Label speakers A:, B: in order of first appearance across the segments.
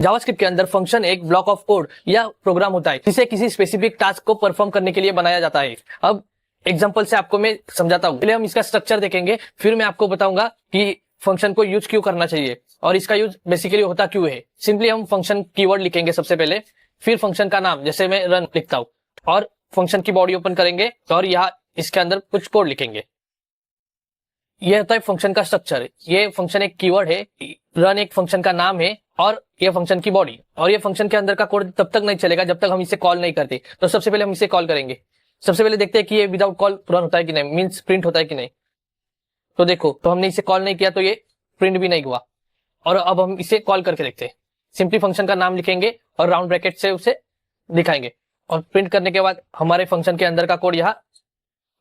A: JavaScript के अंदर function एक ब्लॉक ऑफ कोड या प्रोग्राम होता है जिसे किसी स्पेसिफिक टास्क को परफॉर्म करने के लिए बनाया जाता है। अब एग्जांपल से आपको मैं समझाता हूँ। पहले हम इसका स्ट्रक्चर देखेंगे, फिर मैं आपको बताऊंगा कि फंक्शन को यूज क्यों करना चाहिए और इसका यूज बेसिकली होता क्यों है। सिंपली हम फंक्शन कीवर्ड लिखेंगे सबसे पहले, फिर फंक्शन का नाम, जैसे मैं रन लिखता हूँ, और फंक्शन की बॉडी ओपन करेंगे और यहाँ इसके अंदर कुछ कोड लिखेंगे। ये होता है फंक्शन का स्ट्रक्चर। ये फंक्शन एक कीवर्ड है, रन एक फंक्शन का नाम है और ये फंक्शन की बॉडी। और ये फंक्शन के अंदर का कोड तब तक नहीं चलेगा जब तक हम इसे कॉल नहीं करते। तो सबसे पहले हम इसे कॉल करेंगे। सबसे पहले देखते हैं कि ये विदाउट कॉल रन होता है कि नहीं, मींस प्रिंट होता है कि नहीं। तो देखो, तो हमने इसे कॉल नहीं किया तो ये प्रिंट भी नहीं हुआ। और अब हम इसे कॉल करके देखते हैं। सिंपली फंक्शन का नाम लिखेंगे और राउंड ब्रैकेट से उसे दिखाएंगे और प्रिंट करने के बाद हमारे फंक्शन के अंदर का कोड यहाँ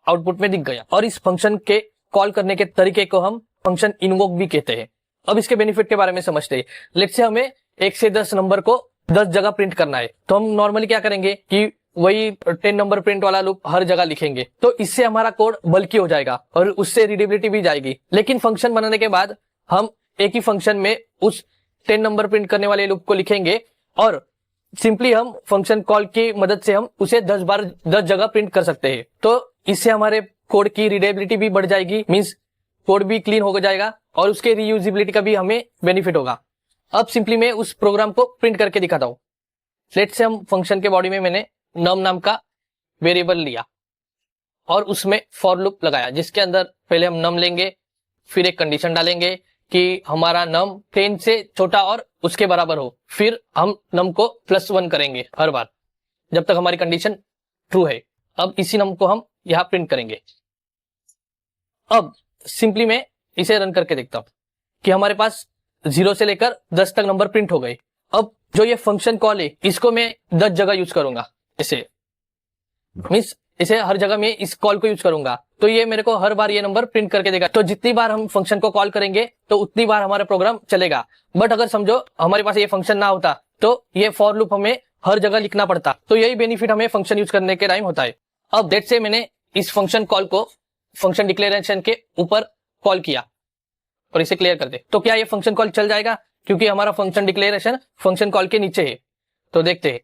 A: आउटपुट में दिख गया। और इस फंक्शन के कॉल करने के तरीके को हम फंक्शन इन्वोक भी कहते हैं। अब इसके बेनिफिट के बारे में समझते हैं। लेट्स से हमें 1 से 10 नंबर को 10 जगह प्रिंट करना है, तो हम नॉर्मली क्या करेंगे कि वही 10 नंबर प्रिंट वाला लूप हर जगह लिखेंगे। तो इससे हमारा कोड बल्कि हो जाएगा और उससे रीडेबिलिटी भी जाएगी। लेकिन फंक्शन बनाने के बाद हम एक ही फंक्शन में उस 10 नंबर प्रिंट करने वाले लूप को लिखेंगे और सिंपली हम फंक्शन कॉल की मदद से हम उसे 10 बार 10 जगह प्रिंट कर सकते हैं। तो इससे हमारे कोड की रीडेबिलिटी भी बढ़ जाएगी, मींस कोड भी क्लीन हो जाएगा और उसके रीयूजेबिलिटी का भी हमें बेनिफिट होगा। अब सिंपली मैं उस प्रोग्राम को प्रिंट करके दिखाता हूँ। लेट्स से हम फंक्शन के बॉडी में मैंने नम नाम का वेरिएबल लिया और उसमें फॉर लूप लगाया, जिसके अंदर पहले हम नम लेंगे, फिर एक कंडीशन डालेंगे कि हमारा नम 10 से छोटा और उसके बराबर हो। फिर हम नम को +1 करेंगे हर बार जब तक हमारी कंडीशन ट्रू है। अब इसी नम को हम यहाँ प्रिंट करेंगे। अब सिंपली मैं इसे रन करके देखता हूं कि हमारे पास 0 से लेकर 10 तक नंबर प्रिंट हो गए। अब जो ये फंक्शन कॉल है इसको मैं 10 जगह यूज करूंगा। इसे मींस इसे हर जगह मैं इस कॉल को यूज करूंगा, तो ये मेरे को हर बार ये नंबर प्रिंट करके देगा। तो जितनी बार हम फंक्शन को कॉल करेंगे तो उतनी बार हमारा प्रोग्राम चलेगा। बट अगर समझो हमारे पास ये फंक्शन ना होता तो ये फॉर लूप हमें हर जगह लिखना पड़ता। तो यही बेनिफिट हमें फंक्शन यूज करने के टाइम होता है। अब दैट से मैंने इस फंक्शन कॉल को फंक्शन डिक्लेरेशन के ऊपर कॉल किया और इसे क्लियर कर दे, तो क्या ये फंक्शन कॉल चल जाएगा? क्योंकि हमारा फंक्शन डिक्लेरेशन फंक्शन कॉल के नीचे है। तो देखते हैं,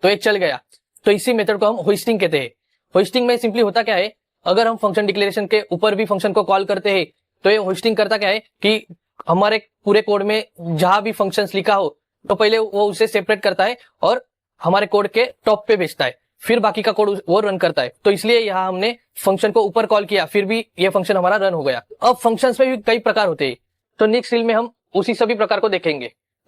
A: तो ये चल गया। तो इसी मेथड को हम होस्टिंग कहते हैं। होस्टिंग में सिंपली होता क्या है, अगर हम फंक्शन डिक्लेरेशन के ऊपर भी फंक्शन को कॉल करते हैं तो ये होस्टिंग करता क्या है कि हमारे पूरे कोड में जहां भी फंक्शंस लिखा हो तो पहले वो उसे सेपरेट करता है और हमारे कोड के टॉप पे भेजता है, फिर बाकी का कोड वो रन करता है। तो इसलिए यहाँ हमने फंक्शन को ऊपर कॉल किया, फिर भी ये फंक्शन हमारा रन हो गया। अब फंक्शंस में भी कई प्रकार होते हैं, तो नेक्स्ट रील में हम उसी सभी प्रकार को देखेंगे।